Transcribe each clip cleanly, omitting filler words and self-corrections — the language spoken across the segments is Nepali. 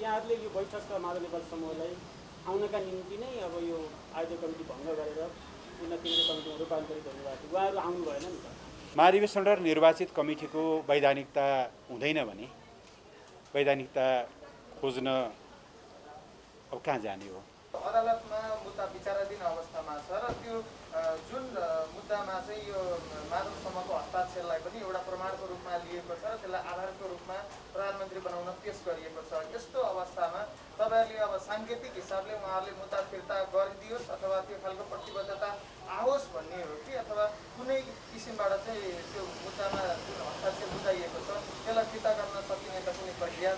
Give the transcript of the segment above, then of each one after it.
यहाँहरूले यो बैठकका माधव नेपाल समूहलाई आउनका निम्ति नै अब यो आयोजक कमिटी भङ्ग गरेर पुनः केन्द्रीय कमिटीमा रूपान्तरित हुनुभएको थियो, उहाँहरू आउनु भएन नि त। महाधिवेशन र निर्वाचित कमिटीको वैधानिकता हुँदैन भने वैधानिकता खोज्न अब कहाँ जाने हो। अदालतमा मुद्दा विचाराधीन अवस्थामा छ र त्यो जुन मुद्दामा चाहिँ यो माधव समूहको हस्ताक्षरलाई पनि एउटा प्रमाणको रूपमा लिएको छ र त्यसलाई आधारको रूपमा प्रधानमन्त्री बनाउन पेश गरिएको छ। यस्तो अवस्थामा तपाईँहरूले अब साङ्केतिक हिसाबले उहाँहरूले मुद्दा फिर्ता गरिदियोस् अथवा त्यो खालको प्रतिबद्धता आओस् भन्ने हो कि अथवा कुनै किसिमबाट चाहिँ त्यो मुद्दामा जुन हस्ताक्षर बुझाइएको छ त्यसलाई फिर्ता गर्न सकिने त कुनै प्रक्रिया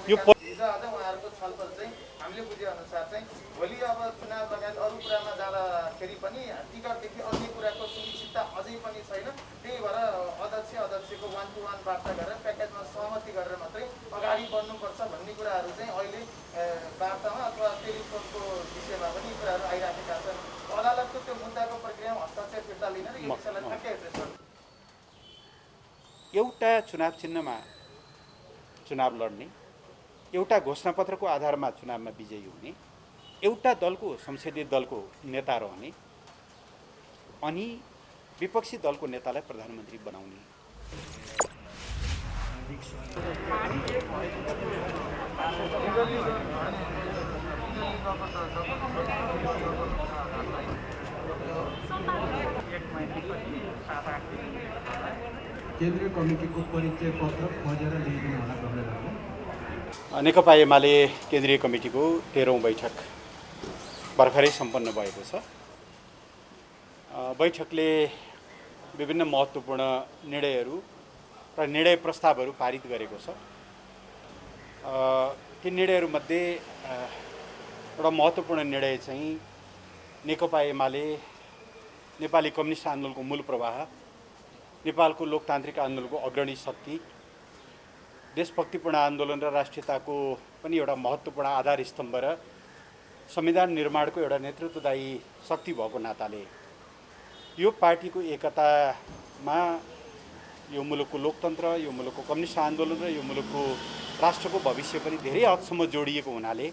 हिजो आज उहाँहरूको छलफल चाहिँ हामीले बुझेअनुसार चाहिँ भोलि अब चुनाव लगायत अरू कुरामा जाँदाखेरि पनि टिकटदेखि अन्य कुराको सुनिश्चितता अझै पनि छैन। त्यही भएर अध्यक्षको 1-to-1 वार्ता गरेर प्याकेजमा सहमति गरेर मात्रै अगाडि बढ्नुपर्छ भन्ने कुराहरू चाहिँ अहिले वार्तामा अथवा टेलिफोनको विषयमा पनि कुराहरू आइराखेका छन्। अदालतको त्यो मुद्दाको प्रक्रियामा हस्ताक्षर फिर्ता लिन र यो विषयलाई ठ्याक्कै एड्रेस गर्नु। एउटा चुनाव चिन्हमा चुनाव लड्ने, एउटा घोषणापत्रको आधारमा चुनावमा विजयी हुने, एउटा दलको संसदीय दलको नेता रहने अनि विपक्षी दलको नेतालाई प्रधानमन्त्री बनाउने। केन्द्रीय कमिटीको परिचय पत्र खोजेर ल्याइदिनु होला तपाईँलाई। नेकपा एमाले केन्द्रीय कमिटीको 13औं बैठक भर्खरै सम्पन्न भएको छ। बैठकले विभिन्न महत्त्वपूर्ण निर्णयहरू र निर्णय प्रस्तावहरू पारित गरेको छ। ती निर्णयहरूमध्ये एउटा महत्त्वपूर्ण निर्णय चाहिँ नेकपा एमाले नेपाली कम्युनिस्ट आन्दोलनको मूल प्रवाह, नेपालको लोकतान्त्रिक आन्दोलनको अग्रणी शक्ति, देशभक्तिपूर्ण आन्दोलन र राष्ट्रियताको पनि एउटा महत्त्वपूर्ण आधार स्तम्भ र संविधान निर्माणको एउटा नेतृत्वदायी शक्ति भएको नाताले यो पार्टीको एकतामा यो मुलुकको लोकतन्त्र, यो मुलुकको कम्युनिस्ट आन्दोलन र यो मुलुकको राष्ट्रको भविष्य पनि धेरै हदसम्म जोडिएको हुनाले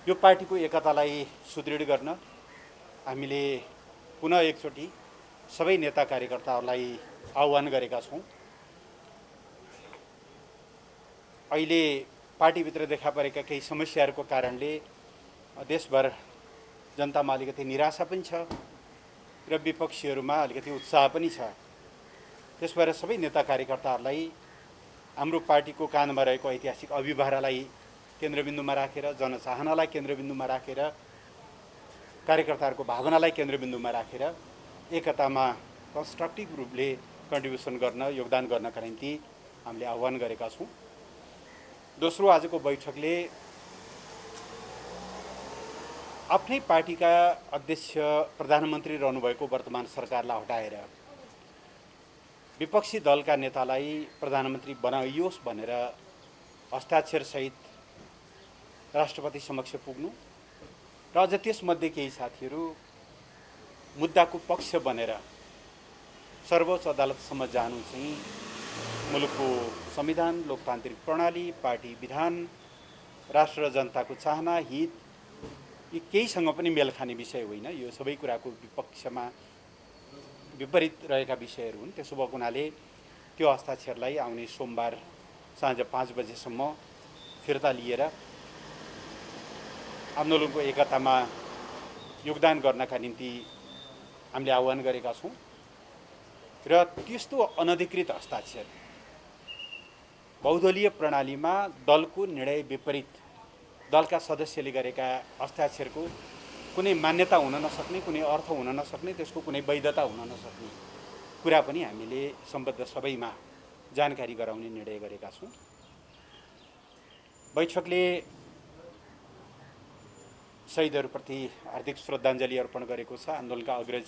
यो पार्टीको एकतालाई सुदृढ गर्न हामीले पुनः एकचोटि सबै नेता कार्यकर्ताहरूलाई आह्वान गरेका छौँ। अहिले पार्टीभित्र देखा परेका केही समस्याहरूको कारणले देशभर जनतामा अलिकति निराशा पनि छ र विपक्षीहरूमा अलिकति उत्साह पनि छ। त्यसभएर सबै नेता कार्यकर्ताहरूलाई हाम्रो पार्टीको काँधमा रहेको ऐतिहासिक अभिभारालाई केन्द्रबिन्दुमा राखेर, जनचाहनालाई केन्द्रबिन्दुमा राखेर, कार्यकर्ताहरूको भावनालाई केन्द्रबिन्दुमा राखेर एकतामा कन्स्ट्रक्टिभ रूपले कन्ट्रिब्युसन गर्न, योगदान गर्नका निम्ति हामीले आह्वान गरेका छौँ। दोस्रो, आजको बैठकले आफ्नै पार्टीका अध्यक्ष प्रधानमन्त्री रहनुभएको वर्तमान सरकारलाई हटाएर विपक्षी दलका नेतालाई प्रधानमन्त्री बनाइयोस् भनेर हस्ताक्षरसहित राष्ट्रपति समक्ष पुग्नु र अझ त्यसमध्ये केही साथीहरू मुद्दाको पक्ष बनेर सर्वोच्च अदालतसम्म जानु चाहिँ मुलुकको संविधान, लोकतान्त्रिक प्रणाली, पार्टी विधान, राष्ट्र र जनताको चाहना, हित यी केहीसँग पनि मेल खाने विषय होइन। यो सबै कुराको विपक्षमा विपरीत रहेका विषयहरू हुन्। त्यसो भएको हुनाले त्यो हस्ताक्षरलाई आउने सोमबार साँझ 5 बजेसम्म फिर्ता लिएर आन्दोलनको एकतामा योगदान गर्नका निम्ति हामीले आह्वान गरेका छौँ। र त्यस्तो अनधिकृत हस्ताक्षर बहुदलीय प्रणालीमा दलको निर्णय विपरीत दलका सदस्यले गरेका हस्ताक्षरको कुनै मान्यता हुन नसक्ने, कुनै अर्थ हुन नसक्ने, त्यसको कुनै वैधता हुन नसक्ने कुरा पनि हामीले सम्बद्ध सबैमा जानकारी गराउने निर्णय गरेका छौँ। बैठकले शहीदहरूप्रति हार्दिक श्रद्धाञ्जली अर्पण गरेको छ। आन्दोलनका अग्रज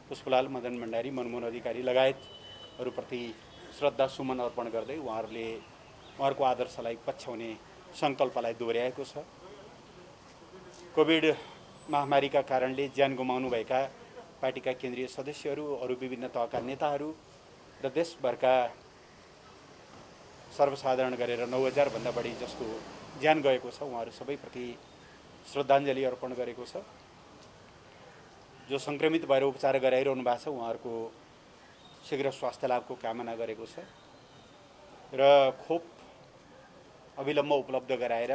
पुष्पलाल, मदन भण्डारी, मनमोहन अधिकारी लगायतहरूप्रति श्रद्धा सुमन अर्पण गर्दै उहाँहरूको आदर्शलाई पछ्याउने सङ्कल्पलाई दोहोऱ्याएको छ। कोभिड महामारीका कारणले ज्यान गुमाउनुभएका पार्टीका केन्द्रीय सदस्यहरू, अरू विभिन्न तहका नेताहरू र देशभरका सर्वसाधारण गरेर 9000 भन्दा बढी जसको ज्यान गएको छ उहाँहरू सबैप्रति श्रद्धाञ्जली अर्पण गरेको छ। जो सङ्क्रमित भएर उपचार गराइरहनु भएको छ उहाँहरूको शीघ्र स्वास्थ्य लाभको कामना गरेको छ र खोप अविलम्ब उपलब्ध गराएर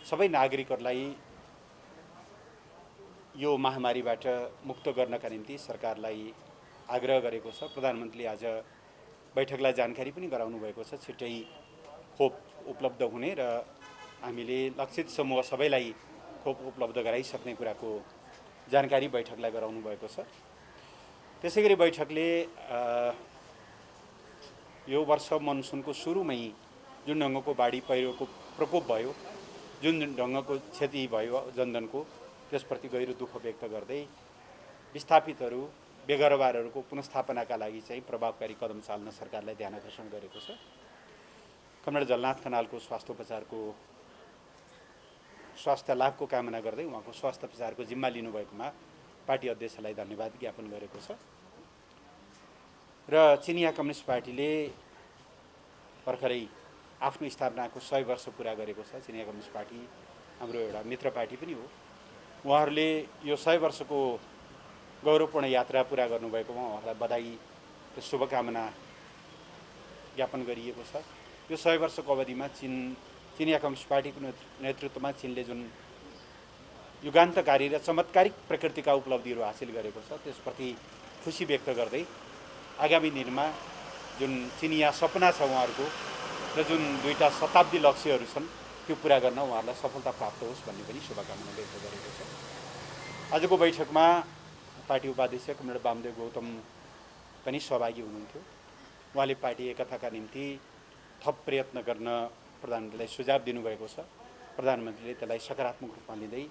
सबै नागरिकहरूलाई यो महामारीबाट मुक्त गर्नका निम्ति सरकारलाई आग्रह गरेको छ। प्रधानमन्त्रीले आज बैठकलाई जानकारी पनि गराउनु भएको छ छिट्टै खोप उपलब्ध हुने र हामीले लक्षित समूह सबैलाई खोप उपलब्ध गराइसक्ने कुराको जानकारी बैठकलाई गराउनु भएको छ। त्यसैगरी बैठकले यो वर्ष मनसुनको सुरुमै जुन ढङ्गको बाढी पहिरोको प्रकोप भयो, जुन ढङ्गको क्षति भयो जनधनको, त्यसप्रति गहिरो दुःख व्यक्त गर्दै विस्थापितहरू बेघरबारहरूको पुनर्स्थापनाका लागि चाहिँ प्रभावकारी कदम चाल्न सरकारलाई ध्यान आकर्षण गरेको छ। कमरेड जलनाथ खनालको स्वास्थ्य लाभको कामना गर्दै उहाँको स्वास्थ्य उपचारको जिम्मा लिनुभएकोमा पार्टी अध्यक्षलाई धन्यवाद ज्ञापन गरेको छ। र चिनिया कम्युनिस्ट पार्टीले भर्खरै आफ्नो स्थापनाको 100 वर्ष पुरा गरेको छ। चिनिया कम्युनिस्ट पार्टी हाम्रो एउटा मित्र पार्टी पनि हो। उहाँहरूले यो 100 वर्षको गौरवपूर्ण यात्रा पुरा गर्नुभएकोमा उहाँलाई बधाई र शुभकामना ज्ञापन गरिएको छ। यो 100 वर्षको अवधिमा चिनिया कम्युनिस्ट पार्टीको नेतृत्वमा चीनले जुन युगान्तकारी र चमत्कारिक प्रकृतिका उपलब्धिहरू हासिल गरेको छ त्यसप्रति खुसी व्यक्त गर्दै आगामी दिनमा जुन चिनिया सपना छ उहाँहरूको र जुन 2टा शताब्दी लक्ष्यहरू छन् त्यो पुरा गर्न उहाँहरूलाई सफलता प्राप्त होस् भन्ने पनि शुभकामना व्यक्त गरेको छ। आजको बैठकमा पार्टी उपाध्यक्ष कमरेड वामदेव गौतम पनि सहभागी हुनुहुन्थ्यो। उहाँले पार्टी एकताका निम्ति थप प्रयत्न गर्न प्रधानमन्त्रीलाई सुझाव दिनुभएको छ। प्रधानमन्त्रीले त्यसलाई सकारात्मक रूपमा लिँदै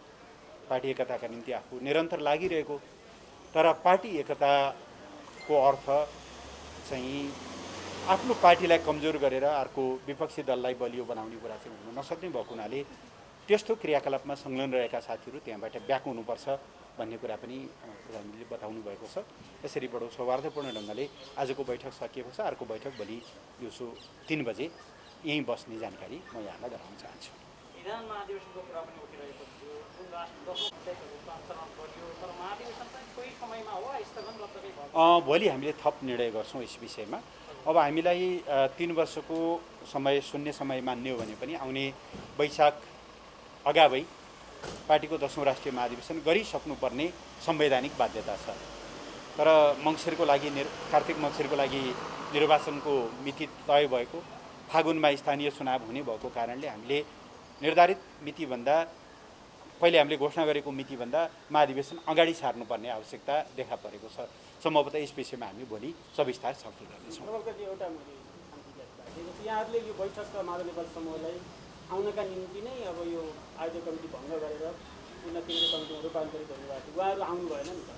पार्टी एकताका निम्ति आफू निरन्तर लागिरहेको, तर पार्टी एकताको अर्थ चाहिँ आफ्नो पार्टीलाई कमजोर गरेर अर्को विपक्षी दललाई बलियो बनाउने कुरा चाहिँ हुन नसक्ने भएको हुनाले त्यस्तो क्रियाकलापमा संलग्न रहेका साथीहरू त्यहाँबाट ब्याक हुनुपर्छ भन्ने कुरा पनि प्रधानमन्त्रीले बताउनु भएको छ। यसरी बडो सौहार्दपूर्ण ढङ्गले आजको बैठक सकिएको छ। अर्को बैठक भोलि दिउँसो 3 बजे यहीँ बस्ने जानकारी म यहाँलाई गराउन चाहन्छु। विधान महाधिवेशनको कुरा पनि उठिरहेको थियो। जुन राष्ट्र 10 विधेयकहरूको अन्तर्गत गरियो तर महाधिवेशन चाहिँ कोही समयमा हो स्थगन रद्दै भयो। भोलि हामीले थप निर्णय गर्छौँ यस विषयमा। अब हामीलाई 3 वर्षको समय शून्य समय मान्ने हो भने पनि आउने वैशाख अगावै पार्टीको 10औं राष्ट्रिय महाधिवेशन गरिसक्नुपर्ने संवैधानिक बाध्यता छ। तर मङ्सिरको लागि कार्तिक मङ्सिरको लागि निर्वाचनको मिति तय भएको, फागुनमा स्थानीय चुनाव हुने भएको कारणले हामीले निर्धारित मितिभन्दा पहिले हामीले घोषणा गरेको मितिभन्दा महाधिवेशन अगाडि सार्नुपर्ने आवश्यकता देखा परेको छ। सम्भवतः यस विषयमा हामी भोलि सविस्तार छलफल गर्नेछौँ। एउटा यहाँहरूले यो बैठकका माधव नेपाल समूहलाई आउनका निम्ति नै अब यो आयोजक कमिटी भङ्ग गरेर पुनः केन्द्रीय कमिटीमा रूपान्तरित हुनुभएको थियो। उहाँहरू आउनु भएन नि त।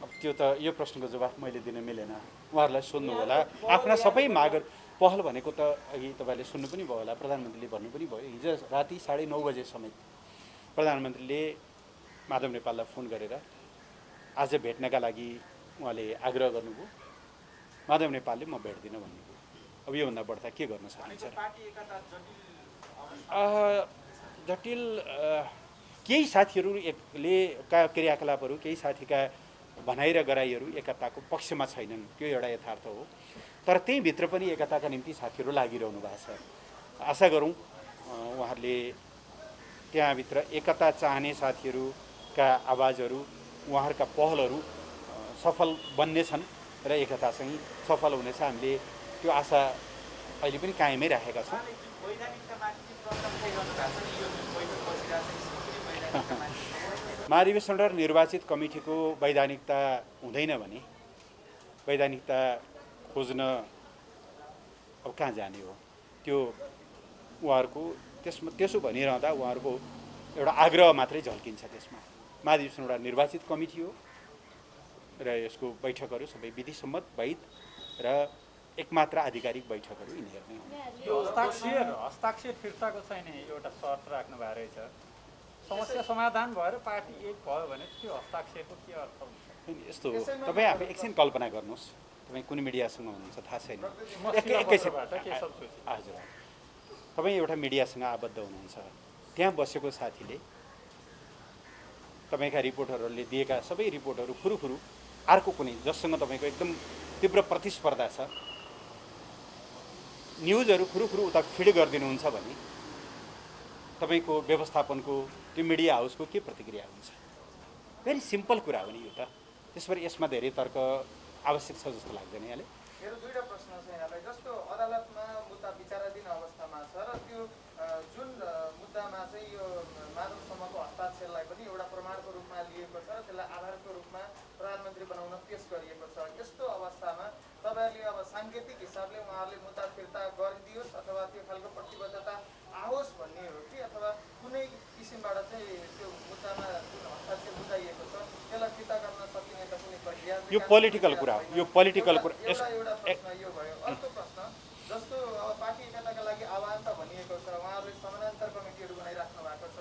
अब त्यो त यो प्रश्नको जवाफ मैले दिन मिलेन, उहाँहरूलाई सोध्नु होला। आफ्ना सबै मागहरू पहल भनेको त अघि तपाईँले सुन्नु पनि भयो होला, प्रधानमन्त्रीले भन्नु पनि भयो। हिजो राति 9:30 बजे समेत प्रधानमन्त्रीले माधव नेपाललाई फोन गरेर आज भेट्नका लागि उहाँले आग्रह गर्नुभयो। माधव नेपालले म भेट्दिनँ भन्नुभयो। अब योभन्दा बढ्ता के गर्न सकिन्छ? जटिल केही साथीहरूले का क्रियाकलापहरू, केही साथीका भनाइ र गराइहरू एकताको पक्षमा छैनन्, त्यो एउटा यथार्थ हो। तर त्यहीँभित्र पनि एकताका निम्ति साथीहरू लागिरहनु भएको छ। आशा गरौँ उहाँहरूले त्यहाँभित्र एकता चाहने साथीहरूका आवाजहरू, उहाँहरूका पहलहरू सफल बन्नेछन् र एकता चाहिँ सफल हुनेछ। हामीले त्यो आशा अहिले पनि कायमै राखेका छौँ। महाधिवेशन र निर्वाचित कमिटीको वैधानिकता हुँदैन भने वैधानिकता खोज्न अब कहाँ जाने हो? त्यो उहाँहरूको त्यसो भनिरहँदा उहाँहरूको एउटा आग्रह मात्रै झल्किन्छ त्यसमा। महाधिवेशन एउटा निर्वाचित कमिटी हो र यसको बैठकहरू सबै विधिसम्मत, वैध र एकमात्र आधिकारिक बैठकहरू यिनीहरू नै हुन्। यो हस्ताक्षर फिर्ताको चाहिँ नि एउटा शर्त राख्नु भएको रहेछ। समस्या समाधान भएर पार्टी एक भयो भने त्यो हस्ताक्षरको के अर्थ हुन्छ? यस्तो हो, तपाईँ आफै एकछिन कल्पना गर्नुहोस्। तपाईँ कुन मिडियासँग हुनुहुन्छ थाहा छैन। एकैछिन हजुर, तपाईँ एउटा मिडियासँग आबद्ध हुनुहुन्छ, त्यहाँ बसेको साथीले तपाईँका रिपोर्टरहरूले दिएका सबै रिपोर्टहरू फुरुफुरु अर्को कुनै जससँग तपाईँको एकदम तीव्र प्रतिस्पर्धा छ, न्युजहरू फुरुफुरु उता फिड गरिदिनुहुन्छ भने तपाईँको व्यवस्थापनको त्यो मिडिया हाउसको के प्रतिक्रिया हुन्छ? भेरी सिम्पल कुरा हो नि यो त। त्यसरी यसमा धेरै तर्क आवश्यक छ जस्तो लाग्दैन यहाँले? मेरो दुईवटा प्रश्न छ यहाँलाई। जस्तो अदालतमा मुद्दा विचाराधीन अवस्थामा छ र त्यो जुन मुद्दामा चाहिँ यो माधव शर्माको हस्ताक्षरलाई पनि एउटा प्रमाणको रूपमा लिएको छ र त्यसलाई आधारको रूपमा प्रधानमन्त्री बनाउन पेश गरिएको छ। यस्तो अवस्थामा तपाईँहरूले अब साङ्केतिक हिसाबले उहाँहरूले मुद्दा फिर्ता गरिदियोस् अथवा त्यो खालको प्रतिबद्धता आओस् भन्ने हो कि अथवा कुनै किसिमबाट चाहिँ त्यो मुद्दामा जुन हस्ताक्षर बुझाइएको छ त्यसलाई फिर्ता गर्न सकिने त कुनै प्रक्रिया? यो पोलिटिकल कुरा हो, यो पोलिटिकल कुरा। एउटा प्रश्न यो भयो। अर्को प्रश्न, जस्तो अब पार्टी एकताका लागि आह्वान त भनिएको छ, उहाँहरूले समानान्तर कमिटीहरू बनाइराख्नु भएको छ।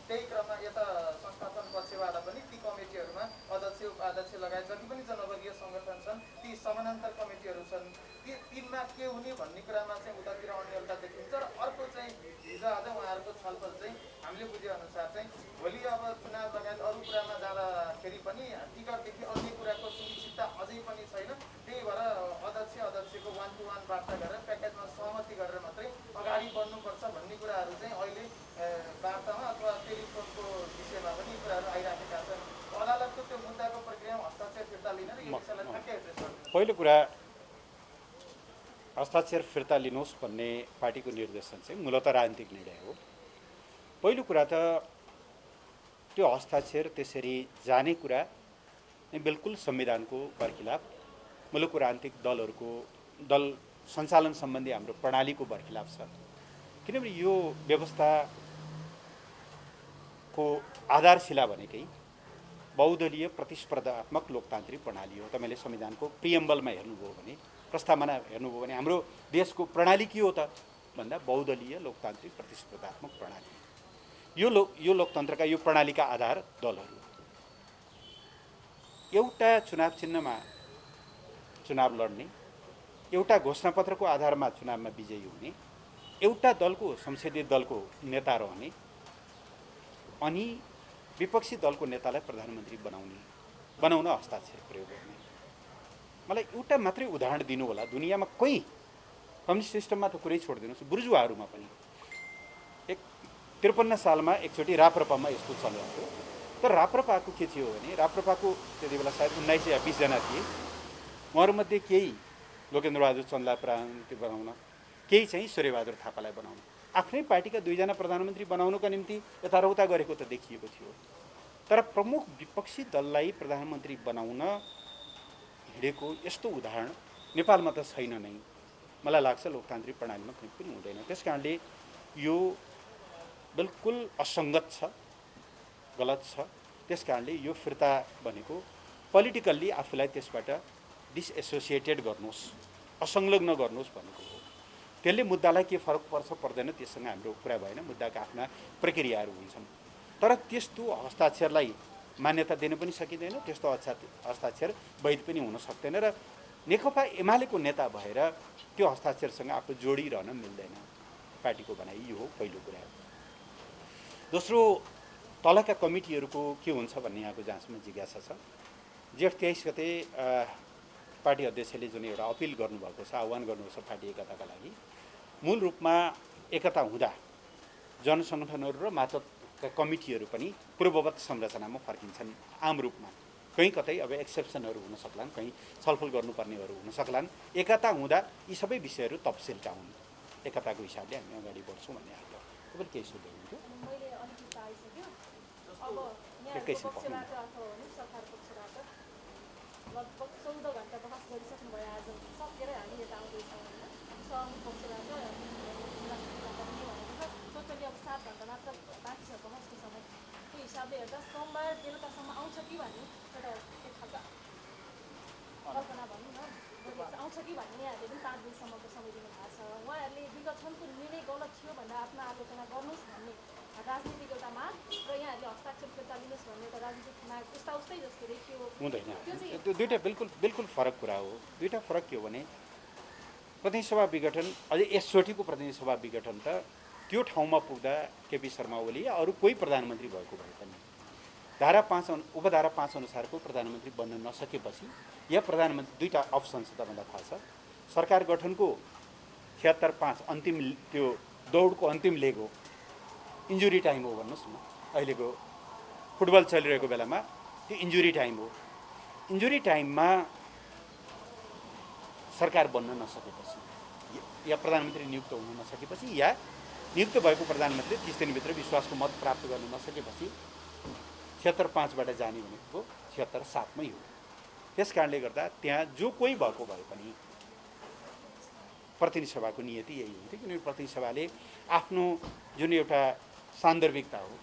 त्यही क्रममा यता संस्थापन पक्षबाट पनि ती कमिटीहरूमा अध्यक्ष उपाध्यक्ष लगायत जति पनि जनवर्गीय सङ्गठन छन् ती समानान्तर कमिटीहरू छन्। तिनमा के हुने भन्ने कुरामा चाहिँ उतातिर अनियलता देखिन्छ। र अर्को चाहिँ हिजो आज उहाँहरूको छलफल चाहिँ हामीले बुझेअनुसार चाहिँ भोलि अब चुनाव लगायत अरू कुरामा जाँदाखेरि पनि टिकटदेखि अन्य कुराको सुनिश्चितता अझै पनि छैन। त्यही भएर अध्यक्षको 1-to-1 वार्ता गरेर प्याकेजमा सहमति गरेर मात्रै अगाडि बढ्नुपर्छ भन्ने कुराहरू चाहिँ अहिले वार्तामा अथवा टेलिफोनको विषयमा पनि कुराहरू आइराखेका छन्। अदालतको त्यो मुद्दाको प्रक्रियामा हस्ताक्षर फिर्ता लिन र यो विषयलाई ठ्याक्कै एड्रेस गर्नु। पहिलो कुरा, हस्ताक्षर फिर्ता लिनुहोस् भन्ने पार्टीको निर्देशन चाहिँ मूलत राजनीतिक निर्णय हो। पहिलो कुरा त त्यो हस्ताक्षर त्यसरी जाने कुरा बिल्कुल संविधानको बरखिलाफ, मुलुकको राजनीतिक दल सञ्चालन सम्बन्धी हाम्रो प्रणालीको बरखिलाफ छ। किनभने यो व्यवस्थाको आधारशिला भनेकै बहुदलीय प्रतिस्पर्धात्मक लोकतान्त्रिक प्रणाली हो। तपाईँले संविधानको प्रिएम्बलमा हेर्नुभयो भने, प्रस्तावना हेर्नुभयो भने हाम्रो देशको प्रणाली के हो त भन्दा बहुदलीय लोकतान्त्रिक प्रतिस्पर्धात्मक प्रणाली। यो लोकतन्त्रका यो प्रणालीका आधार दलहरू, एउटा चुनाव चिन्हमा चुनाव लड्ने, एउटा घोषणापत्रको आधारमा चुनावमा विजयी हुने, एउटा दलको संसदीय दलको नेता रहने अनि विपक्षी दलको नेतालाई प्रधानमन्त्री बनाउन हस्ताक्षर प्रयोग गर्ने। मलाई एउटा मात्रै उदाहरण दिनु होला, दुनियाँमा कोही कम्युनिस्ट सिस्टममा त कुरै छोडिदिनुहोस्, बुर्जुवाहरूमा पनि 53 सालमा एकचोटि राप्रपामा यस्तो चलेको थियो। तर राप्रपाको के थियो भने, राप्रपाको त्यति बेला सायद 19 या 20 जना थिए। उहाँहरूमध्ये केही लोकेन्द्रबहादुर चन्दलाई प्रधानमन्त्री बनाउन, केही चाहिँ सूर्यबहादुर थापालाई बनाउन, आफ्नै पार्टीका 2 जना प्रधानमन्त्री बनाउनुका निम्ति यताउता गरेको त देखिएको थियो। तर प्रमुख विपक्षी दललाई प्रधानमन्त्री बनाउन हिँडेको यस्तो उदाहरण नेपालमा त छैन नै। मलाई लाग्छ लोकतान्त्रिक प्रणालीमा कुनै पनि हुँदैन। त्यसकारणले यो बिल्कुल असङ्गत छ, गलत छ। त्यसकारणले यो फिर्ता भनेको पोलिटिकल्ली आफूलाई त्यसबाट डिसएसोसिएटेड गर्नुहोस्, असंलग्न गर्नुहोस् भनेको हो। त्यसले मुद्दालाई के फरक पर्छ पर्दैन त्यससँग हाम्रो कुरा भएन। मुद्दाका आफ्ना प्रक्रियाहरू हुन्छन्। तर त्यस्तो हस्ताक्षरलाई मान्यता दिन पनि सकिँदैन, त्यस्तो हस्ताक्षर वैध पनि हुन सक्दैन। र नेकपा एमालेको नेता भएर त्यो हस्ताक्षरसँग आफू जोडिरहन मिल्दैन। पार्टीको भनाइ यो हो, पहिलो कुरा। दोस्रो, तलका कमिटीहरूको के हुन्छ भन्ने यहाँको जाँचमा जिज्ञासा छ। जेठ 23 गते पार्टी अध्यक्षले जुन एउटा अपिल गर्नुभएको छ, आह्वान गर्नुभएको छ पार्टी एकताका लागि, मूल रूपमा एकता हुँदा जनसङ्गठनहरू र मातहतका कमिटीहरू पनि पूर्ववत संरचनामा फर्किन्छन् आम रूपमा। कहीँ कतै अब एक्सेप्सनहरू हुन सक्लान्, कहीँ छलफल गर्नुपर्नेहरू हुन सक्लान्। एकता हुँदा यी सबै विषयहरू तपसिलका हुन्। एकताको हिसाबले हामी अगाडि बढ्छौँ भन्ने आग्रह। तपाईँले केही सोध्दै हुनुहुन्थ्यो? एकैछिन लगभग 14 घन्टा बहस गरिसक्नु भयो। आज सकेर हामी यता आउँदैछौँ होइन। सहमति पक्षबाट टोटली अब 7 घन्टा मात्र बाँकी छ बहसको समय। त्यो हिसाबले हेर्दा सोमबार बेलुकासम्म आउँछ कि भन्ने एउटा एक खालको कल्पना भनौँ न, आउँछ कि भन्ने यहाँहरूले पनि 5 दिनसम्मको समय दिनु भएको छ। उहाँहरूले विगत क्षणको निर्णय गलत थियो भनेर आफ्नो आलोचना गर्नुहोस् भन्ने राजनीतिक एउटा माग र यहाँहरूले हस्ताक्षर फिर्ता लिनुहोस् भन्ने एउटा राजनीतिक माग उस्ता उस्तै जस्तो देखियो। हुँदैन। त्यो दुईवटा बिल्कुल फरक कुरा हो। दुईवटा फरक के हो भने, प्रतिनिधि सभा विघटन, अझै यसचोटिको प्रतिनिधि सभा विघटन त त्यो ठाउँमा पुग्दा केपी शर्मा ओली या अरू कोही प्रधानमन्त्री भएको भए पनि धारा 5 उपधारा 5 अनुसारको प्रधानमन्त्री बन्न नसकेपछि या प्रधानमन्त्री दुईटा अप्सन छ तपाईँलाई थाहा छ। सरकार गठनको 76-5 अन्तिम त्यो दौडको अन्तिम लेग हो, इन्जुरी टाइम हो भन्नुहोस् न। अहिलेको फुटबल चलिरहेको बेलामा त्यो इन्जुरी टाइम हो। इन्जुरी टाइममा सरकार बन्न नसकेपछि या प्रधानमन्त्री नियुक्त हुन नसकेपछि या नियुक्त भएको प्रधानमन्त्री 30 दिनभित्र विश्वासको मत प्राप्त गर्न नसकेपछि 76-5बाट जाने भनेको 76-7मै हो। त्यस कारणले गर्दा त्यहाँ जो कोही भएको भए पनि प्रतिनिधि सभाको नियति यही हुन्थ्यो, किनभने प्रतिनिधि सभाले आफ्नो जुन एउटा सान्दर्भिकता हो,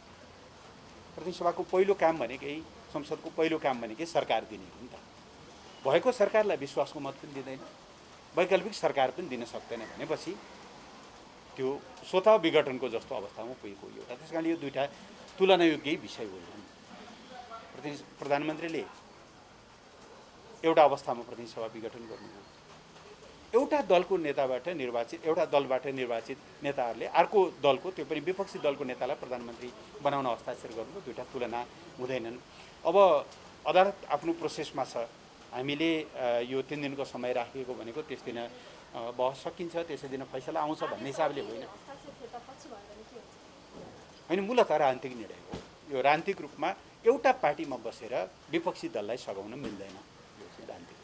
प्रतिनिधि सभाको पहिलो काम भनेकै संसदको पहिलो काम भनेकै सरकार दिने हो नि त। भएको सरकारलाई विश्वासको मत पनि दिँदैन, वैकल्पिक सरकार पनि दिन सक्दैन भनेपछि त्यो स्वतः विघटनको जस्तो अवस्थामा पुगेको एउटा। त्यस कारणले यो दुईटा तुलनायोग्य विषय हो। प्रधानमन्त्रीले एउटा अवस्थामा प्रतिनिधि सभा विघटन गर्नुभयो, एउटा दलको नेताबाट निर्वाचित एउटा दलबाट निर्वाचित नेताहरूले अर्को दलको त्यो पनि विपक्षी दलको नेतालाई प्रधानमन्त्री बनाउन हस्ताक्षर गर्नु, दुईटा तुलना हुँदैनन्। अब अदालत आफ्नो प्रोसेसमा छ। हामीले यो 3 दिनको समय राखिएको भनेको त्यस दिन बहस सकिन्छ, त्यसै दिन फैसला आउँछ भन्ने हिसाबले होइन। होइन, मूलतः राजनीतिक निर्णय हो यो। राजनीतिक रूपमा एउटा पार्टीमा बसेर विपक्षी दललाई सघाउन मिल्दैन, यो चाहिँ राजनीतिक।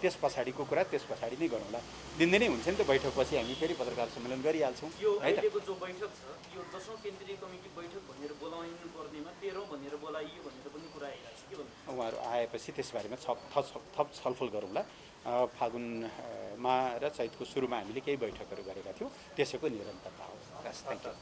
त्यस पछाडिको कुरा त्यस पछाडि नै गरौँला। दिनदिनै हुन्छ नि त बैठकपछि हामी फेरि पत्रकार सम्मेलन गरिहाल्छौँ यो है त। अहिलेको जो बैठक छ यो 10औं केन्द्रीय कमिटी बैठक भनेर बोलाउनु पर्नेमा 13औं भनेर बोलाइयो भनेर पनि कुरा आइरहेको छ। के भन्नु? उहाँहरू आएपछि त्यसबारेमा थप छलफल गरौँला। फागुनमा र चैतको सुरुमा हामीले केही बैठकहरू गरेका थियौँ, त्यसैको निरन्तरता हो। Thank you.